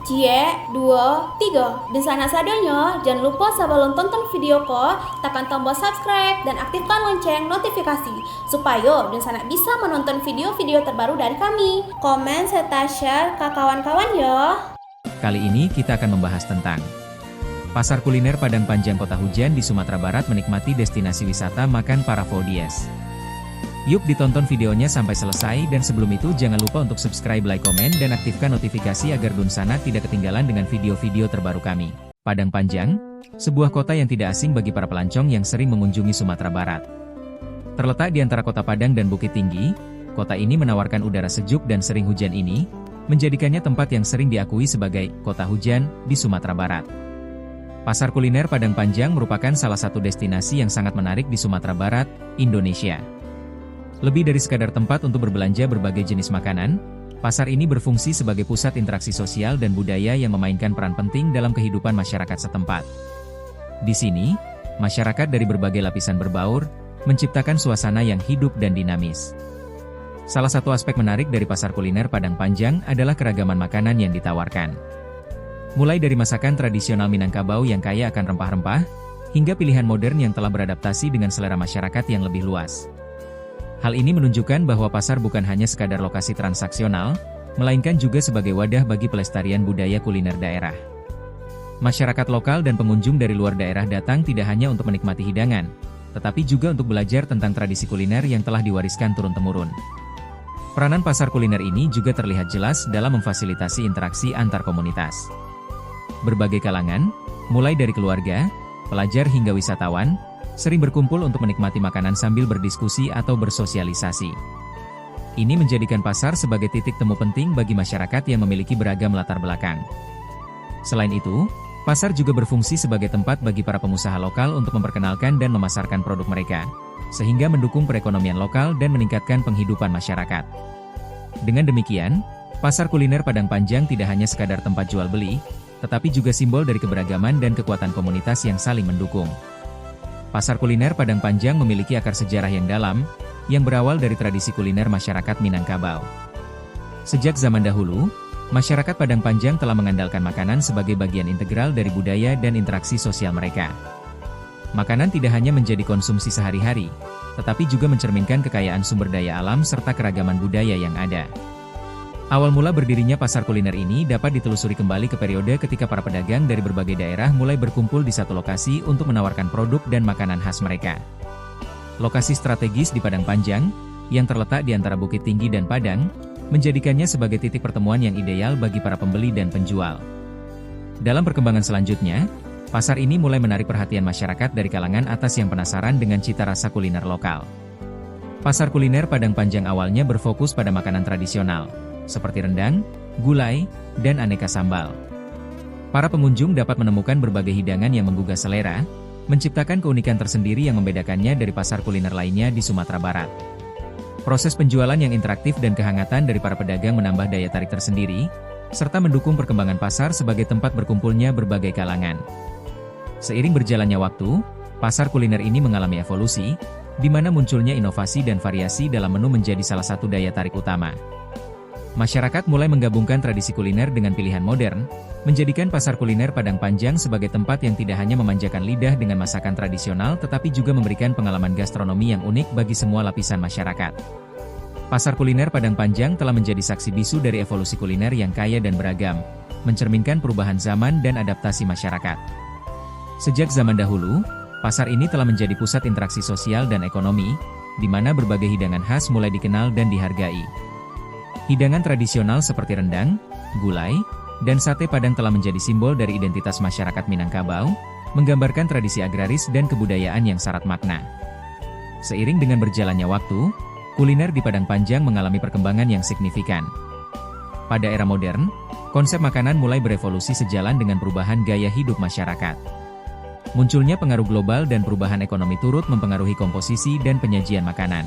Cie, dua, tiga. Dan sana sadanya, jangan lupa sebelum tonton video ko, tekan tombol subscribe dan aktifkan lonceng notifikasi supaya dan sana bisa menonton video-video terbaru dari kami. Komen serta share ke kawan-kawan ya. Kali ini kita akan membahas tentang Pasar Kuliner Padang Panjang Kota Hujan di Sumatera Barat menikmati destinasi wisata makan para foodies. Yuk ditonton videonya sampai selesai dan sebelum itu jangan lupa untuk subscribe, like, komen, dan aktifkan notifikasi agar Dunsana tidak ketinggalan dengan video-video terbaru kami. Padang Panjang, sebuah kota yang tidak asing bagi para pelancong yang sering mengunjungi Sumatera Barat. Terletak di antara Kota Padang dan Bukit Tinggi, kota ini menawarkan udara sejuk dan sering hujan ini, menjadikannya tempat yang sering diakui sebagai kota hujan di Sumatera Barat. Pasar Kuliner Padang Panjang merupakan salah satu destinasi yang sangat menarik di Sumatera Barat, Indonesia. Lebih dari sekadar tempat untuk berbelanja berbagai jenis makanan, pasar ini berfungsi sebagai pusat interaksi sosial dan budaya yang memainkan peran penting dalam kehidupan masyarakat setempat. Di sini, masyarakat dari berbagai lapisan berbaur, menciptakan suasana yang hidup dan dinamis. Salah satu aspek menarik dari Pasar Kuliner Padang Panjang adalah keragaman makanan yang ditawarkan. Mulai dari masakan tradisional Minangkabau yang kaya akan rempah-rempah, hingga pilihan modern yang telah beradaptasi dengan selera masyarakat yang lebih luas. Hal ini menunjukkan bahwa pasar bukan hanya sekadar lokasi transaksional, melainkan juga sebagai wadah bagi pelestarian budaya kuliner daerah. Masyarakat lokal dan pengunjung dari luar daerah datang tidak hanya untuk menikmati hidangan, tetapi juga untuk belajar tentang tradisi kuliner yang telah diwariskan turun-temurun. Peranan pasar kuliner ini juga terlihat jelas dalam memfasilitasi interaksi antar komunitas. Berbagai kalangan, mulai dari keluarga, pelajar hingga wisatawan, sering berkumpul untuk menikmati makanan sambil berdiskusi atau bersosialisasi. Ini menjadikan pasar sebagai titik temu penting bagi masyarakat yang memiliki beragam latar belakang. Selain itu, pasar juga berfungsi sebagai tempat bagi para pengusaha lokal untuk memperkenalkan dan memasarkan produk mereka, sehingga mendukung perekonomian lokal dan meningkatkan penghidupan masyarakat. Dengan demikian, Pasar Kuliner Padang Panjang tidak hanya sekadar tempat jual beli, tetapi juga simbol dari keberagaman dan kekuatan komunitas yang saling mendukung. Pasar Kuliner Padang Panjang memiliki akar sejarah yang dalam, yang berawal dari tradisi kuliner masyarakat Minangkabau. Sejak zaman dahulu, masyarakat Padang Panjang telah mengandalkan makanan sebagai bagian integral dari budaya dan interaksi sosial mereka. Makanan tidak hanya menjadi konsumsi sehari-hari, tetapi juga mencerminkan kekayaan sumber daya alam serta keragaman budaya yang ada. Awal mula berdirinya pasar kuliner ini dapat ditelusuri kembali ke periode ketika para pedagang dari berbagai daerah mulai berkumpul di satu lokasi untuk menawarkan produk dan makanan khas mereka. Lokasi strategis di Padang Panjang, yang terletak di antara Bukit Tinggi dan Padang, menjadikannya sebagai titik pertemuan yang ideal bagi para pembeli dan penjual. Dalam perkembangan selanjutnya, pasar ini mulai menarik perhatian masyarakat dari kalangan atas yang penasaran dengan cita rasa kuliner lokal. Pasar Kuliner Padang Panjang awalnya berfokus pada makanan tradisional, seperti rendang, gulai, dan aneka sambal. Para pengunjung dapat menemukan berbagai hidangan yang menggugah selera, menciptakan keunikan tersendiri yang membedakannya dari pasar kuliner lainnya di Sumatera Barat. Proses penjualan yang interaktif dan kehangatan dari para pedagang menambah daya tarik tersendiri, serta mendukung perkembangan pasar sebagai tempat berkumpulnya berbagai kalangan. Seiring berjalannya waktu, pasar kuliner ini mengalami evolusi, di mana munculnya inovasi dan variasi dalam menu menjadi salah satu daya tarik utama. Masyarakat mulai menggabungkan tradisi kuliner dengan pilihan modern, menjadikan Pasar Kuliner Padang Panjang sebagai tempat yang tidak hanya memanjakan lidah dengan masakan tradisional tetapi juga memberikan pengalaman gastronomi yang unik bagi semua lapisan masyarakat. Pasar Kuliner Padang Panjang telah menjadi saksi bisu dari evolusi kuliner yang kaya dan beragam, mencerminkan perubahan zaman dan adaptasi masyarakat. Sejak zaman dahulu, pasar ini telah menjadi pusat interaksi sosial dan ekonomi, di mana berbagai hidangan khas mulai dikenal dan dihargai. Hidangan tradisional seperti rendang, gulai, dan sate Padang telah menjadi simbol dari identitas masyarakat Minangkabau, menggambarkan tradisi agraris dan kebudayaan yang syarat makna. Seiring dengan berjalannya waktu, kuliner di Padang Panjang mengalami perkembangan yang signifikan. Pada era modern, konsep makanan mulai berevolusi sejalan dengan perubahan gaya hidup masyarakat. Munculnya pengaruh global dan perubahan ekonomi turut mempengaruhi komposisi dan penyajian makanan.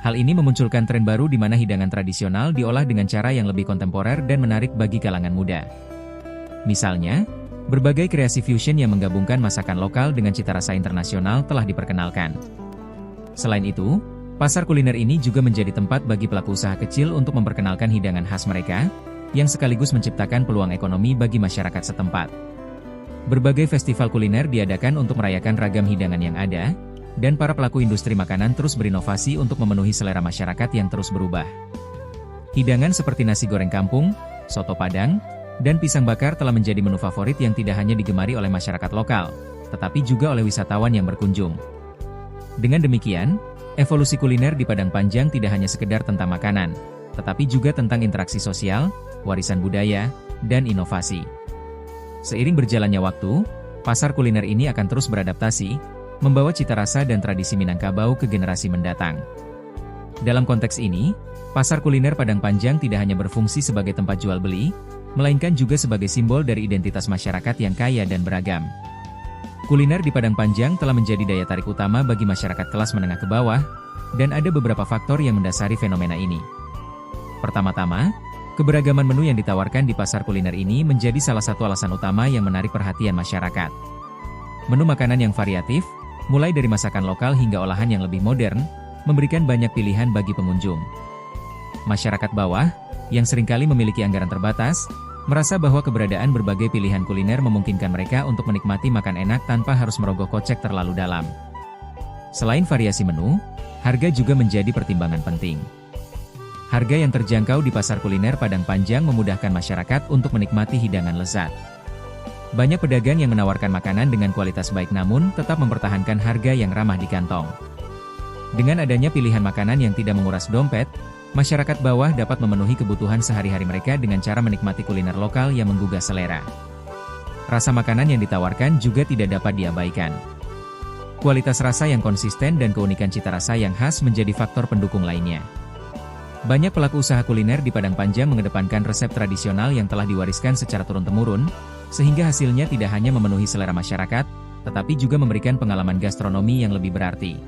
Hal ini memunculkan tren baru di mana hidangan tradisional diolah dengan cara yang lebih kontemporer dan menarik bagi kalangan muda. Misalnya, berbagai kreasi fusion yang menggabungkan masakan lokal dengan cita rasa internasional telah diperkenalkan. Selain itu, pasar kuliner ini juga menjadi tempat bagi pelaku usaha kecil untuk memperkenalkan hidangan khas mereka, yang sekaligus menciptakan peluang ekonomi bagi masyarakat setempat. Berbagai festival kuliner diadakan untuk merayakan ragam hidangan yang ada, dan para pelaku industri makanan terus berinovasi untuk memenuhi selera masyarakat yang terus berubah. Hidangan seperti nasi goreng kampung, soto Padang, dan pisang bakar telah menjadi menu favorit yang tidak hanya digemari oleh masyarakat lokal, tetapi juga oleh wisatawan yang berkunjung. Dengan demikian, evolusi kuliner di Padang Panjang tidak hanya sekedar tentang makanan, tetapi juga tentang interaksi sosial, warisan budaya, dan inovasi. Seiring berjalannya waktu, pasar kuliner ini akan terus beradaptasi, membawa cita rasa dan tradisi Minangkabau ke generasi mendatang. Dalam konteks ini, pasar kuliner Padang Panjang tidak hanya berfungsi sebagai tempat jual beli, melainkan juga sebagai simbol dari identitas masyarakat yang kaya dan beragam. Kuliner di Padang Panjang telah menjadi daya tarik utama bagi masyarakat kelas menengah ke bawah, dan ada beberapa faktor yang mendasari fenomena ini. Pertama-tama, keberagaman menu yang ditawarkan di pasar kuliner ini menjadi salah satu alasan utama yang menarik perhatian masyarakat. Menu makanan yang variatif, mulai dari masakan lokal hingga olahan yang lebih modern, memberikan banyak pilihan bagi pengunjung. Masyarakat bawah, yang seringkali memiliki anggaran terbatas, merasa bahwa keberadaan berbagai pilihan kuliner memungkinkan mereka untuk menikmati makan enak tanpa harus merogoh kocek terlalu dalam. Selain variasi menu, harga juga menjadi pertimbangan penting. Harga yang terjangkau di pasar kuliner Padang Panjang memudahkan masyarakat untuk menikmati hidangan lezat. Banyak pedagang yang menawarkan makanan dengan kualitas baik namun tetap mempertahankan harga yang ramah di kantong. Dengan adanya pilihan makanan yang tidak menguras dompet, masyarakat bawah dapat memenuhi kebutuhan sehari-hari mereka dengan cara menikmati kuliner lokal yang menggugah selera. Rasa makanan yang ditawarkan juga tidak dapat diabaikan. Kualitas rasa yang konsisten dan keunikan cita rasa yang khas menjadi faktor pendukung lainnya. Banyak pelaku usaha kuliner di Padang Panjang mengedepankan resep tradisional yang telah diwariskan secara turun-temurun, sehingga hasilnya tidak hanya memenuhi selera masyarakat, tetapi juga memberikan pengalaman gastronomi yang lebih berarti.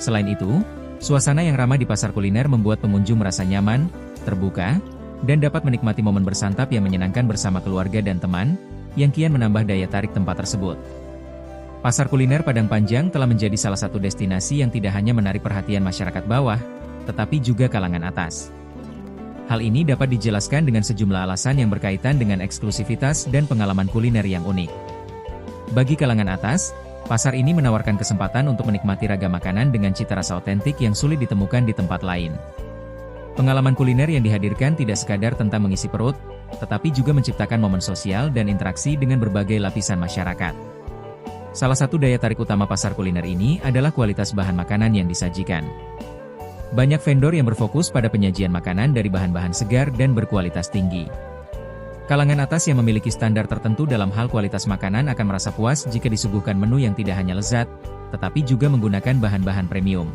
Selain itu, suasana yang ramah di pasar kuliner membuat pengunjung merasa nyaman, terbuka, dan dapat menikmati momen bersantap yang menyenangkan bersama keluarga dan teman, yang kian menambah daya tarik tempat tersebut. Pasar kuliner Padang Panjang telah menjadi salah satu destinasi yang tidak hanya menarik perhatian masyarakat bawah, tetapi juga kalangan atas. Hal ini dapat dijelaskan dengan sejumlah alasan yang berkaitan dengan eksklusivitas dan pengalaman kuliner yang unik. Bagi kalangan atas, pasar ini menawarkan kesempatan untuk menikmati ragam makanan dengan cita rasa otentik yang sulit ditemukan di tempat lain. Pengalaman kuliner yang dihadirkan tidak sekadar tentang mengisi perut, tetapi juga menciptakan momen sosial dan interaksi dengan berbagai lapisan masyarakat. Salah satu daya tarik utama pasar kuliner ini adalah kualitas bahan makanan yang disajikan. Banyak vendor yang berfokus pada penyajian makanan dari bahan-bahan segar dan berkualitas tinggi. Kalangan atas yang memiliki standar tertentu dalam hal kualitas makanan akan merasa puas jika disuguhkan menu yang tidak hanya lezat, tetapi juga menggunakan bahan-bahan premium.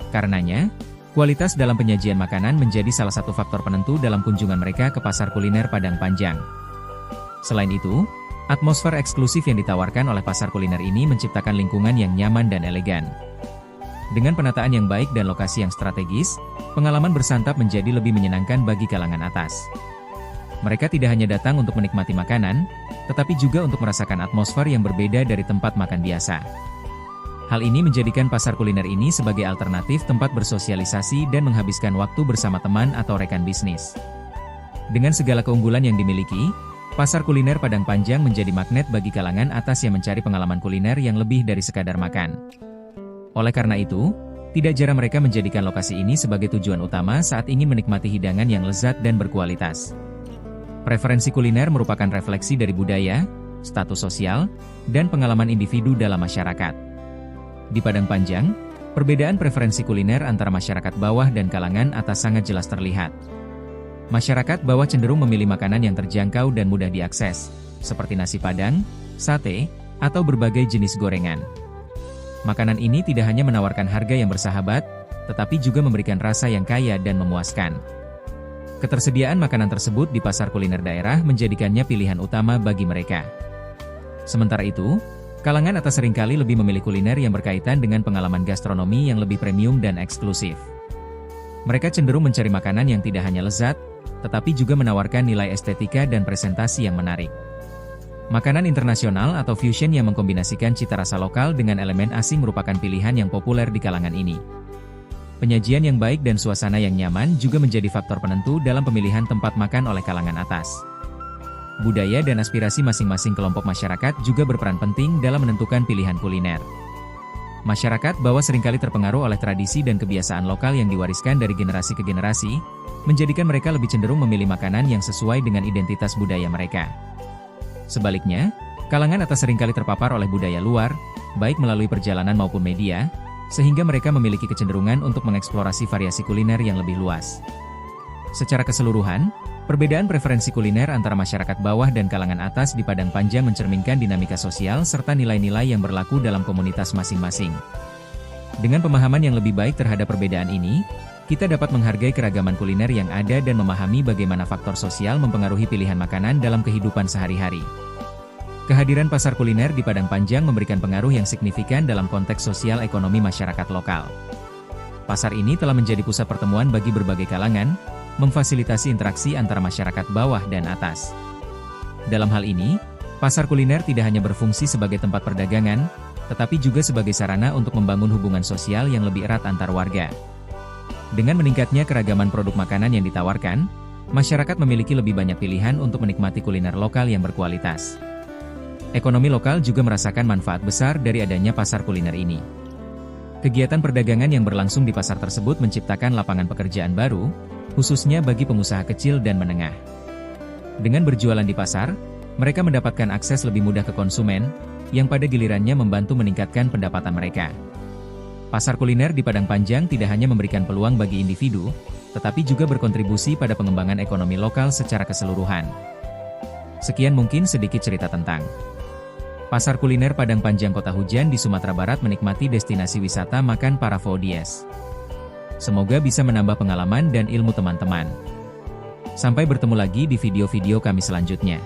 Karenanya, kualitas dalam penyajian makanan menjadi salah satu faktor penentu dalam kunjungan mereka ke pasar kuliner Padang Panjang. Selain itu, atmosfer eksklusif yang ditawarkan oleh pasar kuliner ini menciptakan lingkungan yang nyaman dan elegan. Dengan penataan yang baik dan lokasi yang strategis, pengalaman bersantap menjadi lebih menyenangkan bagi kalangan atas. Mereka tidak hanya datang untuk menikmati makanan, tetapi juga untuk merasakan atmosfer yang berbeda dari tempat makan biasa. Hal ini menjadikan pasar kuliner ini sebagai alternatif tempat bersosialisasi dan menghabiskan waktu bersama teman atau rekan bisnis. Dengan segala keunggulan yang dimiliki, pasar kuliner Padang Panjang menjadi magnet bagi kalangan atas yang mencari pengalaman kuliner yang lebih dari sekadar makan. Oleh karena itu, tidak jarang mereka menjadikan lokasi ini sebagai tujuan utama saat ingin menikmati hidangan yang lezat dan berkualitas. Preferensi kuliner merupakan refleksi dari budaya, status sosial, dan pengalaman individu dalam masyarakat. Di Padang Panjang, perbedaan preferensi kuliner antara masyarakat bawah dan kalangan atas sangat jelas terlihat. Masyarakat bawah cenderung memilih makanan yang terjangkau dan mudah diakses, seperti nasi padang, sate, atau berbagai jenis gorengan. Makanan ini tidak hanya menawarkan harga yang bersahabat, tetapi juga memberikan rasa yang kaya dan memuaskan. Ketersediaan makanan tersebut di pasar kuliner daerah menjadikannya pilihan utama bagi mereka. Sementara itu, kalangan atas seringkali lebih memilih kuliner yang berkaitan dengan pengalaman gastronomi yang lebih premium dan eksklusif. Mereka cenderung mencari makanan yang tidak hanya lezat, tetapi juga menawarkan nilai estetika dan presentasi yang menarik. Makanan internasional atau fusion yang mengkombinasikan cita rasa lokal dengan elemen asing merupakan pilihan yang populer di kalangan ini. Penyajian yang baik dan suasana yang nyaman juga menjadi faktor penentu dalam pemilihan tempat makan oleh kalangan atas. Budaya dan aspirasi masing-masing kelompok masyarakat juga berperan penting dalam menentukan pilihan kuliner. Masyarakat bawah seringkali terpengaruh oleh tradisi dan kebiasaan lokal yang diwariskan dari generasi ke generasi, menjadikan mereka lebih cenderung memilih makanan yang sesuai dengan identitas budaya mereka. Sebaliknya, kalangan atas seringkali terpapar oleh budaya luar, baik melalui perjalanan maupun media, sehingga mereka memiliki kecenderungan untuk mengeksplorasi variasi kuliner yang lebih luas. Secara keseluruhan, perbedaan preferensi kuliner antara masyarakat bawah dan kalangan atas di Padang Panjang mencerminkan dinamika sosial serta nilai-nilai yang berlaku dalam komunitas masing-masing. Dengan pemahaman yang lebih baik terhadap perbedaan ini, kita dapat menghargai keragaman kuliner yang ada dan memahami bagaimana faktor sosial mempengaruhi pilihan makanan dalam kehidupan sehari-hari. Kehadiran pasar kuliner di Padang Panjang memberikan pengaruh yang signifikan dalam konteks sosial ekonomi masyarakat lokal. Pasar ini telah menjadi pusat pertemuan bagi berbagai kalangan, memfasilitasi interaksi antara masyarakat bawah dan atas. Dalam hal ini, pasar kuliner tidak hanya berfungsi sebagai tempat perdagangan, tetapi juga sebagai sarana untuk membangun hubungan sosial yang lebih erat antar warga. Dengan meningkatnya keragaman produk makanan yang ditawarkan, masyarakat memiliki lebih banyak pilihan untuk menikmati kuliner lokal yang berkualitas. Ekonomi lokal juga merasakan manfaat besar dari adanya pasar kuliner ini. Kegiatan perdagangan yang berlangsung di pasar tersebut menciptakan lapangan pekerjaan baru, khususnya bagi pengusaha kecil dan menengah. Dengan berjualan di pasar, mereka mendapatkan akses lebih mudah ke konsumen, yang pada gilirannya membantu meningkatkan pendapatan mereka. Pasar kuliner di Padang Panjang tidak hanya memberikan peluang bagi individu, tetapi juga berkontribusi pada pengembangan ekonomi lokal secara keseluruhan. Sekian mungkin sedikit cerita tentang Pasar Kuliner Padang Panjang Kota Hujan di Sumatera Barat menikmati destinasi wisata makan para foodies. Semoga bisa menambah pengalaman dan ilmu teman-teman. Sampai bertemu lagi di video-video kami selanjutnya.